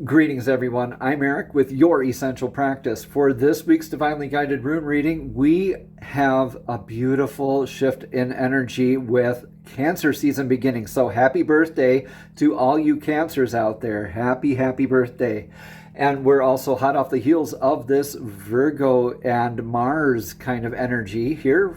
Greetings, everyone. I'm Eric with Your Essential Practice. For this week's Divinely Guided Rune reading, we have a beautiful shift in energy with Cancer season beginning. So happy birthday to all you Cancers out there. Happy birthday. And we're also hot off the heels of this Virgo and Mars kind of energy here.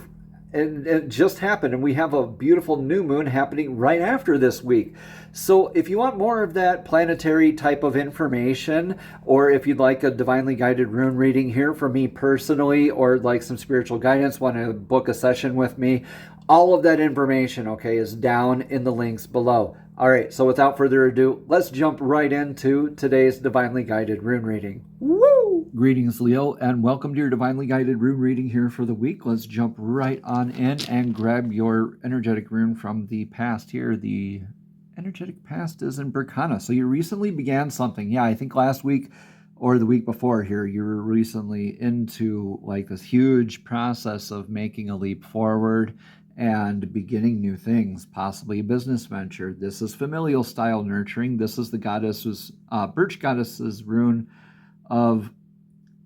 And it just happened, and we have a beautiful new moon happening right after this week. So if you want more of that planetary type of information, or if you'd like a divinely guided rune reading here from me personally, or like some spiritual guidance, want to book a session with me, all of that information, okay, is down in the links below. All right, so without further ado, let's jump right into today's divinely guided rune reading. Woo! Greetings, Leo, and welcome to your divinely guided rune reading here for the week. Let's jump right on in and grab your energetic rune from the past here. The energetic past is in Berkana. So you recently began something. Yeah, I think last week or the week before here, you were recently into like this huge process of making a leap forward and beginning new things, possibly a business venture. This is familial style nurturing. This is the goddess's, birch goddess's rune of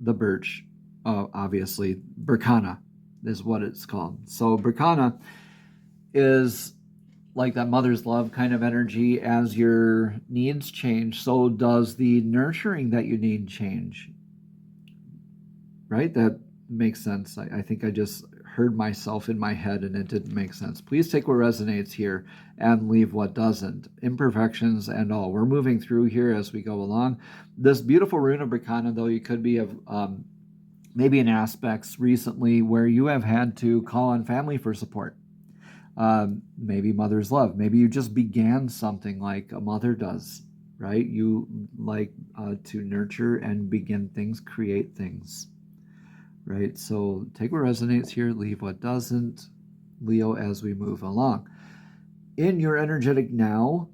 the birch. Obviously, Berkana is what it's called. So Berkana is like that mother's love kind of energy. As your needs change, so does the nurturing that you need change. Right? That makes sense. I think I just heard myself in my head and it didn't make sense. Please take what resonates here and leave what doesn't. Imperfections and all. We're moving through here as we go along. This beautiful rune of Berkana, though, you could be of maybe in aspects recently where you have had to call on family for support. Maybe mother's love. Maybe you just began something like a mother does, right? You like to nurture and begin things, create things. Right, so take what resonates here, leave what doesn't, Leo, as we move along. In your energetic now,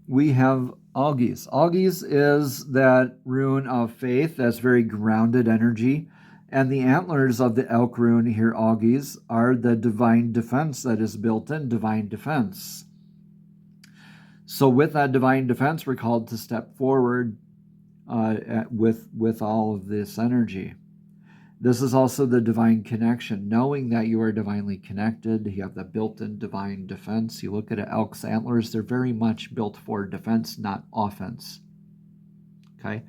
we have Algis. Algis is that rune of faith, that's very grounded energy. And the antlers of the elk rune here, Algis, are the divine defense that is built in, divine defense. So with that divine defense, we're called to step forward with all of this energy. This is also the divine connection, knowing that you are divinely connected. You have the built-in divine defense. You look at an elk's antlers, they're very much built for defense, not offense. Okay?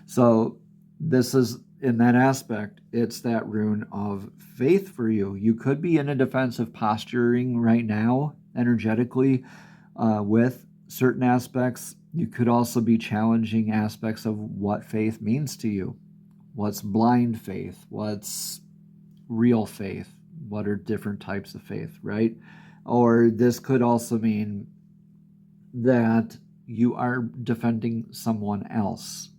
So this is, in that aspect, it's that rune of faith for you. You could be in a defensive posturing right now, energetically, with certain aspects. You could also be challenging aspects of what faith means to you. What's blind faith? What's real faith? What are different types of faith, right? Or this could also mean that you are defending someone else,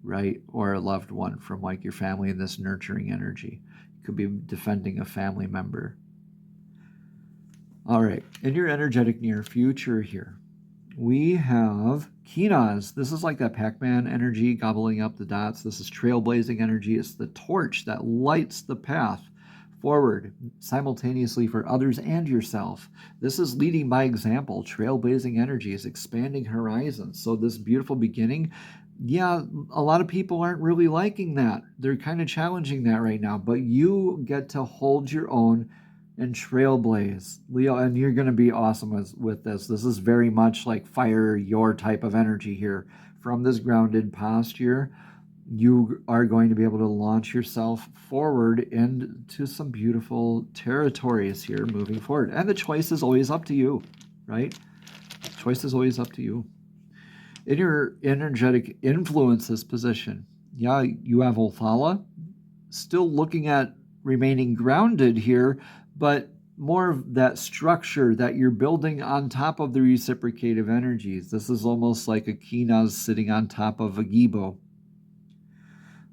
right? Or a loved one from like your family in this nurturing energy. You could be defending a family member. All right, in your energetic near future here, we have Kinaz. This is like that Pac-Man energy, gobbling up the dots. This is trailblazing energy. It's the torch that lights the path forward simultaneously for others and yourself. This is leading by example. Trailblazing energy is expanding horizons. So this beautiful beginning, yeah, a lot of people aren't really liking that. They're kind of challenging that right now, but you get to hold your own and trailblaze, Leo, and you're going to be awesome with this. This is very much like fire your type of energy here. From this grounded posture, you are going to be able to launch yourself forward into some beautiful territories here moving forward. And the choice is always up to you, right? The choice is always up to you. In your energetic influences position, yeah, you have Othala, still looking at remaining grounded here, but more of that structure that you're building on top of the reciprocative energies. This is almost like a Kinaz sitting on top of a Gibo.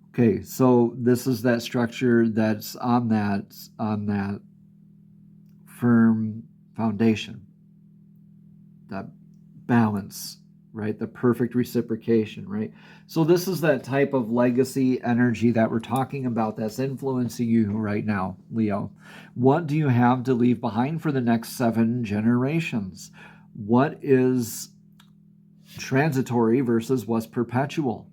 Okay, so this is that structure that's on that firm foundation, that balance, right? The perfect reciprocation, right? So this is that type of legacy energy that we're talking about that's influencing you right now, Leo. What do you have to leave behind for the next 7 generations? What is transitory versus what's perpetual,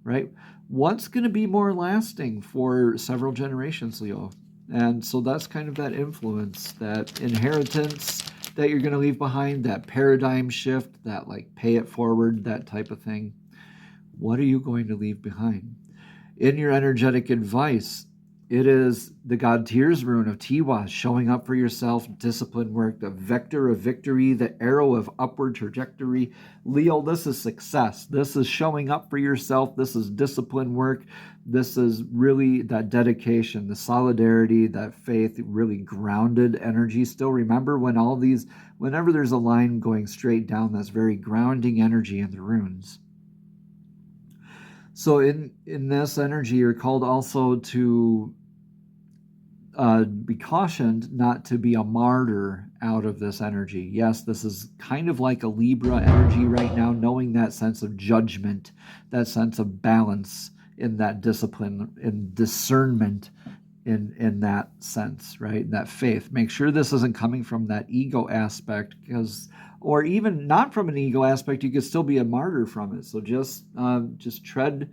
right? What's going to be more lasting for several generations, Leo? And so that's kind of that influence, that inheritance that you're going to leave behind, that paradigm shift, that like pay it forward, that type of thing. What are you going to leave behind? In your energetic advice, it is the God Tears rune of Tiwa, showing up for yourself, discipline work, the vector of victory, the arrow of upward trajectory. Leo, this is success. This is showing up for yourself. This is discipline work. This is really that dedication, the solidarity, that faith, really grounded energy. Still remember whenever there's a line going straight down, that's very grounding energy in the runes. So in this energy, you're called also to be cautioned not to be a martyr out of this energy. Yes, this is kind of like a Libra energy right now, knowing that sense of judgment, that sense of balance in that discipline, in discernment, in that sense, right? That faith. Make sure this isn't coming from that ego aspect, or even not from an ego aspect, you could still be a martyr from it. So just tread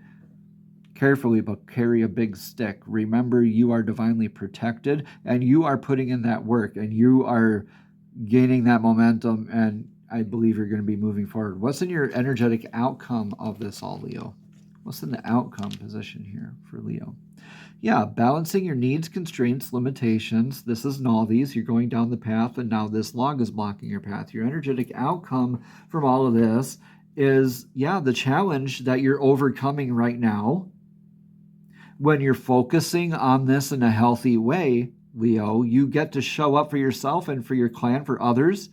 carefully, but carry a big stick. Remember, you are divinely protected, and you are putting in that work, and you are gaining that momentum, and I believe you're going to be moving forward. What's in your energetic outcome of this all, Leo? What's in the outcome position here for Leo? Yeah, balancing your needs, constraints, limitations. This is novice. You're going down the path, and now this log is blocking your path. Your energetic outcome from all of this is, the challenge that you're overcoming right now. When you're focusing on this in a healthy way, Leo, you get to show up for yourself and for your clan, for others,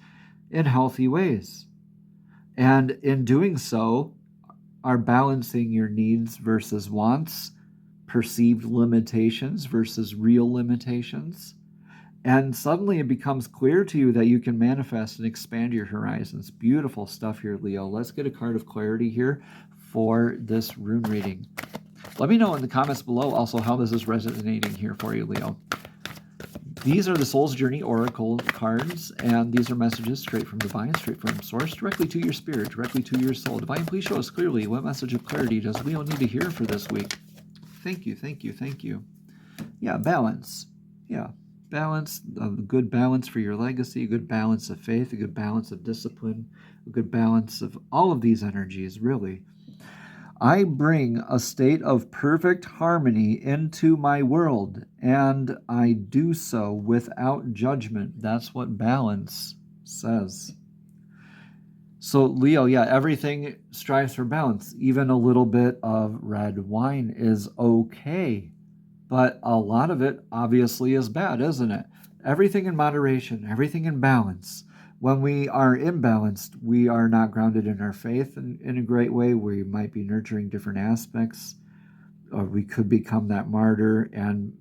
in healthy ways. And in doing so, are balancing your needs versus wants, perceived limitations versus real limitations. And suddenly it becomes clear to you that you can manifest and expand your horizons. Beautiful stuff here, Leo. Let's get a card of clarity here for this rune reading. Let me know in the comments below also how this is resonating here for you, Leo. These are the Soul's Journey Oracle cards, and these are messages straight from Divine, straight from Source, directly to your spirit, directly to your soul. Divine, please show us clearly what message of clarity does Leo need to hear for this week. Thank you, thank you, thank you. Yeah, balance. Yeah, balance, a good balance for your legacy, a good balance of faith, a good balance of discipline, a good balance of all of these energies, really. I bring a state of perfect harmony into my world, and I do so without judgment. That's what balance says. So, Leo, everything strives for balance. Even a little bit of red wine is okay, but a lot of it obviously is bad, isn't it? Everything in moderation, everything in balance. When we are imbalanced, we are not grounded in our faith in a great way. We might be nurturing different aspects, or we could become that martyr and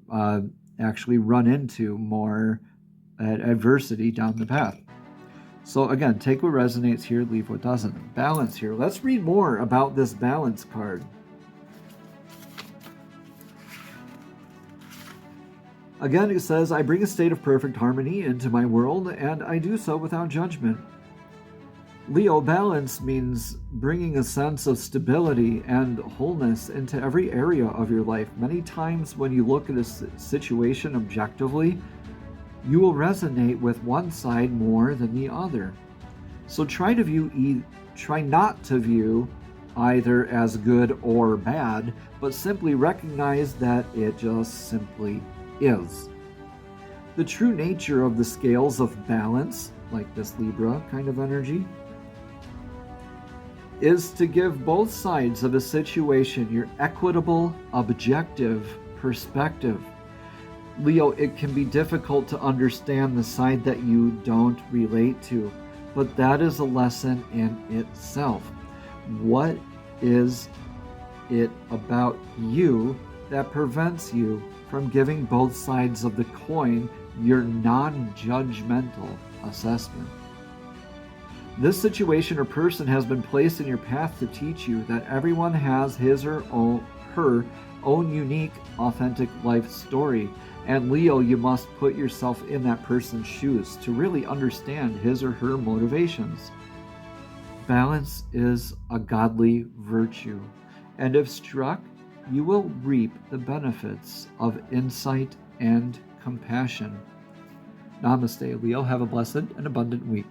actually run into more adversity down the path. So again, take what resonates here, leave what doesn't. Balance here. Let's read more about this balance card. Again, it says, I bring a state of perfect harmony into my world, and I do so without judgment. Leo, balance means bringing a sense of stability and wholeness into every area of your life. Many times when you look at a situation objectively, you will resonate with one side more than the other. So try not to view either as good or bad, but simply recognize that it just simply is. The true nature of the scales of balance, like this Libra kind of energy, is to give both sides of a situation your equitable, objective perspective. Leo, it can be difficult to understand the side that you don't relate to, but that is a lesson in itself. What is it about you that prevents you from giving both sides of the coin your non-judgmental assessment? This situation or person has been placed in your path to teach you that everyone has his or her own unique, authentic life story. And Leo, you must put yourself in that person's shoes to really understand his or her motivations. Balance is a godly virtue, and if struck, you will reap the benefits of insight and compassion. Namaste, Leo. Have a blessed and abundant week.